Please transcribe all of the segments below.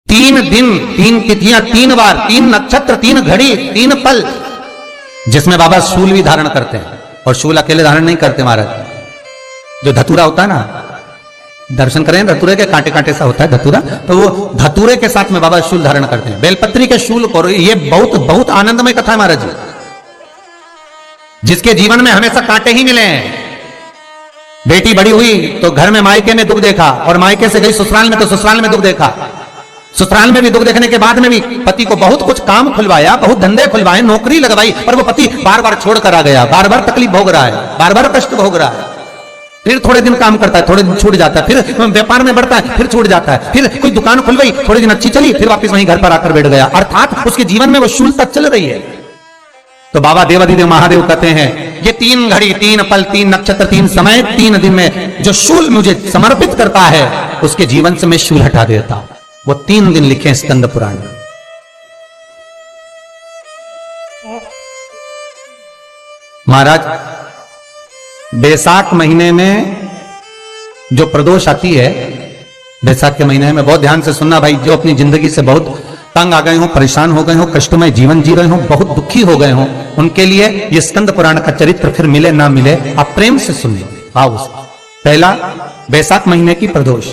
3 दिन, 3 तिथियां, 3 बार, 3 नक्षत्र, 3 घड़ी, 3 पल, जिसमें बाबा शूल भी धारण करते हैं। और शूल अकेले धारण नहीं करते महाराज, जो धतूरा होता है ना, दर्शन करें धतूरे के, कांटे कांटे सा होता है धतूरा, तो वो धतूरे के साथ में बाबा शूल धारण करते हैं। बेलपत्री के शूल को, ये बहुत बहुत आनंदमय कथा है महाराज जी, जिसके जीवन में हमेशा कांटे ही मिले हैं। बेटी बड़ी हुई तो घर में मायके में दुख देखा, और मायके से गई ससुराल में तो ससुराल में दुख देखा। ससुराल में भी दुख देखने के बाद में भी पति को बहुत कुछ काम खुलवाया, बहुत धंधे खुलवाए, नौकरी लगवाई, पर वो पति बार बार छोड़ कर आ गया, बार बार तकलीफ भोग रहा है, बार बार कष्ट भोग रहा है। फिर थोड़े दिन काम करता है, थोड़े दिन छूट जाता है, फिर व्यापार में बढ़ता है, फिर छूट जाता है, फिर कोई दुकान खुल गई, थोड़े दिन अच्छी चली, फिर वापस वहीं घर पर आकर बैठ गया। अर्थात उसके जीवन में वो शूलता चल रही है। तो बाबा देवाधिदेव महादेव कहते हैं, ये 3 घड़ी, 3 पल, 3 नक्षत्र, 3 समय, 3 दिन में जो शूल मुझे समर्पित करता है, उसके जीवन से मैं शूल हटा देता हूं। वो 3 दिन लिखे स्कंद पुराण में। महाराज, बैसाख महीने में जो प्रदोष आती है, बैसाख के महीने में बहुत ध्यान से सुनना भाई, जो अपनी जिंदगी से बहुत तंग आ गए हो, परेशान हो गए हो, कष्टमय जीवन जी रहे हो, बहुत दुखी हो गए हो, उनके लिए ये स्कंद पुराण का चरित्र फिर मिले ना मिले, आप प्रेम से सुन लो। आओ, पहला बैसाख महीने की प्रदोष,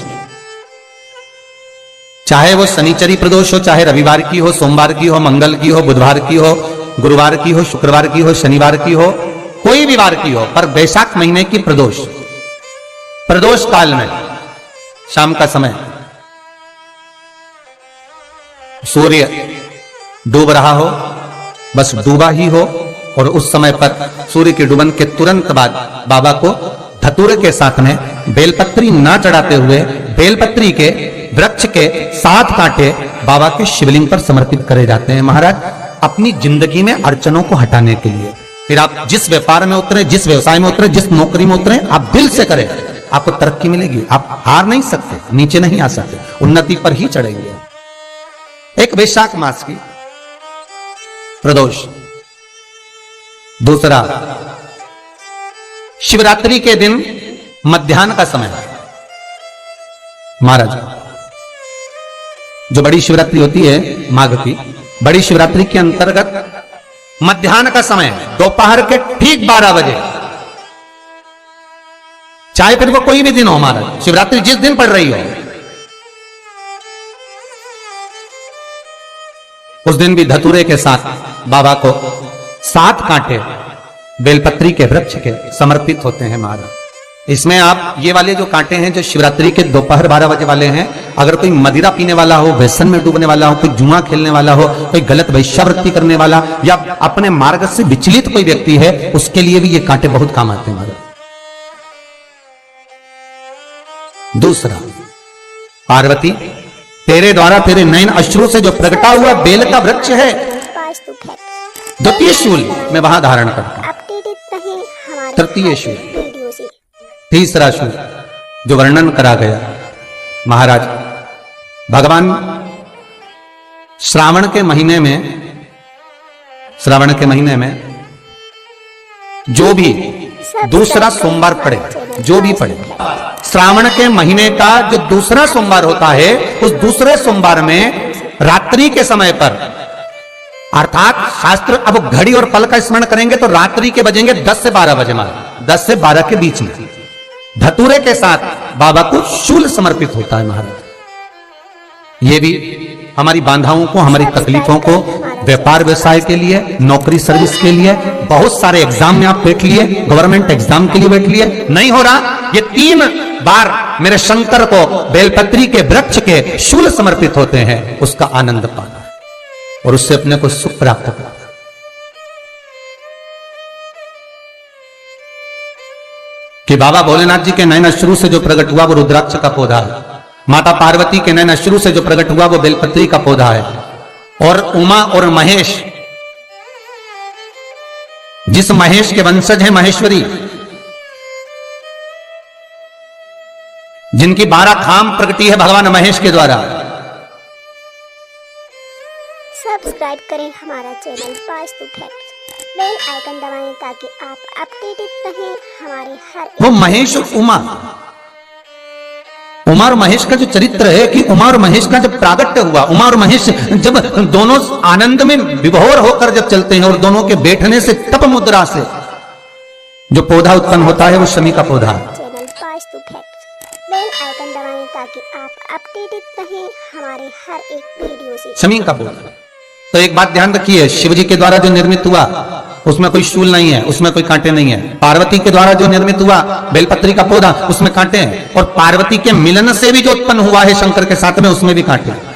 चाहे वो शनिचरी प्रदोष हो, चाहे रविवार की हो, सोमवार की हो, मंगल की हो, बुधवार की हो, गुरुवार की हो, शुक्रवार की हो, शनिवार की हो, कोई भी वार की हो, पर बैसाख महीने की प्रदोष, प्रदोष काल में शाम का समय सूर्य डूब रहा हो, बस डूबा ही हो, और उस समय पर सूर्य के डूबन के तुरंत बाद बाबा को धतूरे के साथ में बेलपत्री ना चढ़ाते हुए बेलपत्री के वृक्ष के 7 कांटे बाबा के शिवलिंग पर समर्पित करे जाते हैं महाराज, अपनी जिंदगी में अड़चनों को हटाने के लिए। फिर आप जिस व्यापार में उतरे, जिस व्यवसाय में उतरे, जिस नौकरी में उतरे, आप दिल से करें, आपको तरक्की मिलेगी। आप हार नहीं सकते, नीचे नहीं आ सकते, उन्नति पर ही चढ़ेंगे। एक वैशाख मास की प्रदोष, दूसरा शिवरात्रि के दिन मध्याह्न का समय महाराज, जो बड़ी शिवरात्रि होती है माघ की, बड़ी शिवरात्रि के अंतर्गत मध्याह्न का समय, दोपहर के ठीक 12 बजे, चाहे फिर वो कोई भी दिन हो महाराज, शिवरात्रि जिस दिन पड़ रही हो, उस दिन भी धतूरे के साथ बाबा को 7 कांटे बेलपत्री के वृक्ष के समर्पित होते हैं महाराज। इसमें आप ये वाले जो कांटे हैं, जो शिवरात्रि के दोपहर 12 बजे वाले हैं, अगर कोई मदिरा पीने वाला हो, व्यसन में डूबने वाला हो, कोई जुआ खेलने वाला हो, कोई गलत वैश्यावृत्ति करने वाला, या अपने मार्ग से विचलित कोई व्यक्ति है, उसके लिए भी ये कांटे बहुत काम आते हैं महाराज। दूसरा, पार्वती, तेरे द्वारा तेरे नयन अश्रु से जो प्रगटा हुआ बेल का वृक्ष है, द्वितीय शूल मैं वहां धारण करता हूं। तृतीय शूल, तीसरा शूल जो वर्णन करा गया महाराज, भगवान श्रावण के महीने में जो भी दूसरा सोमवार पड़े, जो भी पड़े, श्रावण के महीने का जो दूसरा सोमवार होता है, उस दूसरे सोमवार में रात्रि के समय पर, अर्थात शास्त्र अब घड़ी और पल का स्मरण करेंगे तो रात्रि के बजेंगे 10 से 12 बजे महाराज, 10 से 12 के बीच में धतूरे के साथ बाबा को शूल समर्पित होता है महाराज। ये भी हमारी बाधाओं को, हमारी तकलीफों को, व्यापार व्यवसाय के लिए, नौकरी सर्विस के लिए, बहुत सारे एग्जाम में आप बैठ लिए, गवर्नमेंट एग्जाम के लिए बैठ लिए, नहीं हो रहा, ये 3 बार मेरे शंकर को बेलपत्री के वृक्ष के शूल समर्पित होते हैं, उसका आनंद पाना और उससे अपने को सुख प्राप्त करना। कि बाबा भोलेनाथ जी के नयन अश्रु से जो प्रकट हुआ वो रुद्राक्ष का पौधा है, माता पार्वती के नयन अश्रु से जो प्रकट हुआ वो बेलपत्री का पौधा है, और उमा और महेश, जिस महेश के वंशज है महेश्वरी, जिनकी 12 खाम प्रगति है भगवान महेश के द्वारा। सब्सक्राइब करें हमारा channel Vastu facts, bell icon दबाएं ताकि आप अपडेटेड रहें हमारे हर। वो महेश उमा और महेश का जो चरित्र है कि उमा और महेश का जब प्रागट्य हुआ, उमा और महेश जब दोनों आनंद में विभोर होकर जब चलते हैं और दोनों के बैठने से तप मुद्रा से जो पौधा उत्पन्न होता है वो शमी का पौधा है। चैनल पास्तु फैक्ट्स बेल आइकन दबाएं ताकि आप अपडेटेड रहें हमारे हर एक वीडियो से। शमी का पौधा। तो एक बात ध्यान रखिए, शिव जी के द्वारा जो निर्मित हुआ उसमें कोई शूल नहीं है, उसमें कोई कांटे नहीं है। पार्वती के द्वारा जो निर्मित हुआ बेलपत्री का पौधा, उसमें कांटे हैं। और पार्वती के मिलन से भी जो उत्पन्न हुआ है शंकर के साथ में, उसमें भी कांटे हैं।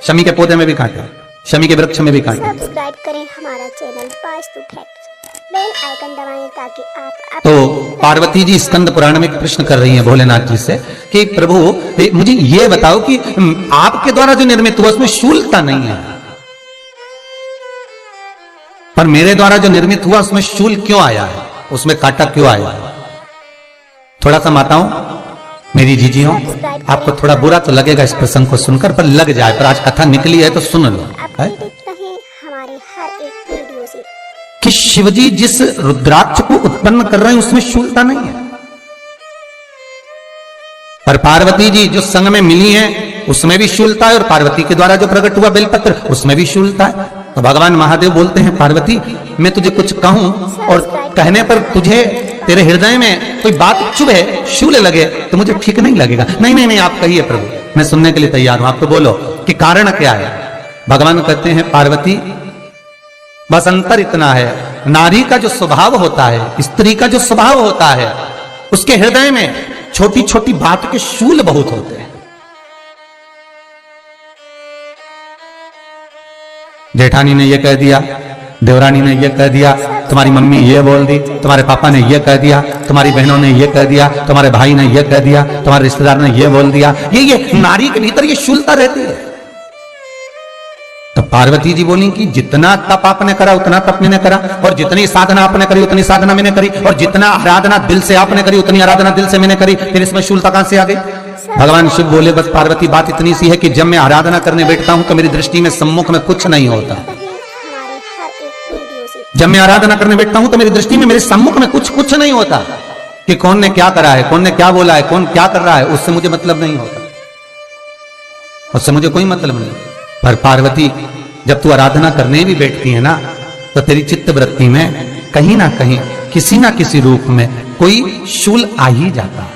शमी के पौधे में भी कांटे, शमी के वृक्ष में भी कांटे। सब्सक्राइब करें हमारा चैनल पास्तु फैक्ट्स बेल आइकन दबाएं ताकि आप तो पार्वती जी स्कंद पुराण में एक प्रश्न कर रही हैं भोलेनाथ जी से कि प्रभु मुझे ये बताओ कि आपके द्वारा जो निर्मित हुआ उसमें शूलता नहीं है, पर मेरे द्वारा जो निर्मित हुआ उसमें शूल क्यों आया है, उसमें कांटा क्यों आया है? थोड़ा सा माताओं, मेरी जीजियों, आपको थोड़ा बुरा तो लगेगा इस प्रसंग को सुनकर, पर लग जाए, पर आज कथा निकली है तो सुन लो है? हमारे हर एक वीडियो से कि शिवजी जिस रुद्राक्ष को उत्पन्न कर रहे हैं उसमें शूलता नहीं है, पर पार्वती जी जो संग में मिली हैं उसमें भी शूलता है, और पार्वती के द्वारा जो प्रकट हुआ बेलपत्र उसमें भी शूलता है। तो भगवान महादेव बोलते हैं पार्वती मैं तुझे कुछ कहूं और कहने पर तुझे तेरे हृदय में कोई बात चुभे, शूल लगे तो मुझे ठीक नहीं लगेगा। नहीं नहीं नहीं, आप कहिए प्रभु, मैं सुनने के लिए तैयार हूं, आप तो बोलो कि कारण क्या है। भगवान कहते हैं पार्वती बस अंतर इतना है, नारी का जो स्वभाव होता है, स्त्री का जो स्वभाव होता है, उसके हृदय में छोटी छोटी बात के शूल बहुत होते हैं। जेठानी ने ये कह दिया, देवरानी ने ये कह दिया, तुम्हारी मम्मी ये बोल दी, तुम्हारे पापा ने ये कह दिया, तुम्हारी बहनों ने ये कह दिया, तुम्हारे भाई ने ये कह दिया, तुम्हारे रिश्तेदार ने ये बोल दिया। ये नारी के भीतर ये शूलता रहती है। तो पार्वती जी बोली कि जितना तप आपने करा उतना तप मैंने करा, और जितनी साधना आपने करी उतनी साधना मैंने करी, और जितना आराधना दिल से आपने करी उतनी आराधना दिल से मैंने करी, फिर इसमें शूलता कहां से आ गई? भगवान शिव बोले बस पार्वती बात इतनी सी है कि जब मैं आराधना करने बैठता हूं तो मेरी दृष्टि में सम्मुख में कुछ नहीं होता। जब मैं आराधना करने बैठता हूं तो मेरी दृष्टि में मेरे सम्मुख में कुछ नहीं होता कि कौन ने क्या करा है, कौन ने क्या बोला है, कौन क्या कर रहा है, उससे मुझे मतलब नहीं होता, उससे मुझे कोई मतलब नहीं। पर पार्वती जब तू आराधना करने भी बैठती है ना तो तेरी चित्त वृत्ति में कहीं ना कहीं किसी ना किसी रूप में कोई शूल आ ही जाता है।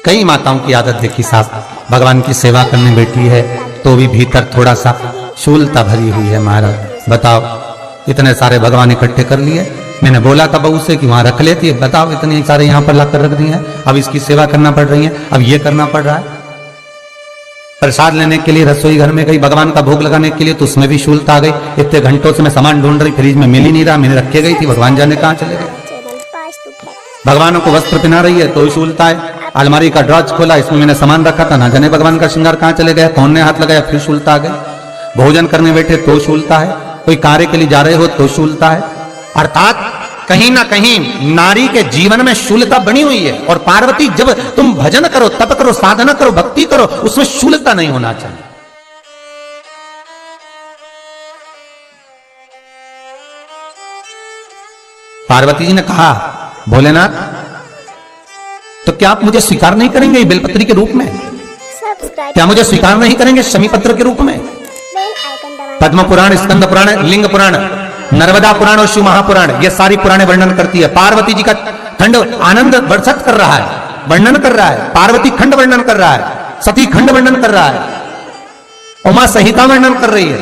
कई माताओं की आदत देखी साहब, भगवान की सेवा करने बैठी है तो भी भीतर थोड़ा सा शूलता भरी हुई है। महाराज बताओ, इतने सारे भगवान इकट्ठे कर लिए, मैंने बोला था बहू से कि वहां रख लेती है, बताओ इतने सारे यहाँ पर लाकर रख दिए हैं, अब इसकी सेवा करना पड़ रही है, अब ये करना पड़ रहा है। प्रसाद लेने के लिए रसोई घर में गई, भगवान का भोग लगाने के लिए, तो उसमें भी शूलता आ गई। इतने घंटों से मैं सामान ढूंढ रही, फ्रिज में मिल ही नहीं रहा, मैंने रखे गई थी, भगवान जाने कहाँ चले गए। भगवानों को वस्त्र पहना रही है तो शूलता है। अलमारी का ड्रॉज खोला, इसमें मैंने सामान रखा था, ना जाने भगवान का श्रृंगार कहाँ चले गया, कौन ने हाथ लगाया, फिर शूलता आ गई। भोजन करने बैठे तो शूलता है, कोई कार्य के लिए जा रहे हो तो शूलता है। अर्थात कहीं ना कहीं नारी के जीवन में शूलता बनी हुई है। और पार्वती जब तुम भजन करो, तप करो, साधना करो, भक्ति करो, उसमें शूलता नहीं होना चाहिए। पार्वती जी ने कहा भोलेनाथ तो क्या आप मुझे स्वीकार नहीं करेंगे बेलपत्री के रूप में? क्या मुझे स्वीकार नहीं करेंगे शमी पत्र के रूप में? पद्म पुराण, स्कंद पुराण, लिंग पुराण, नर्मदा पुराण और शिव महापुराण, ये सारी पुराणे वर्णन करती है। पार्वती जी का खंड आनंद वर्षित कर रहा है, वर्णन कर रहा है। पार्वती खंड वर्णन कर रहा है, सती खंड वर्णन कर रहा है, उमा संहिता वर्णन कर रही है।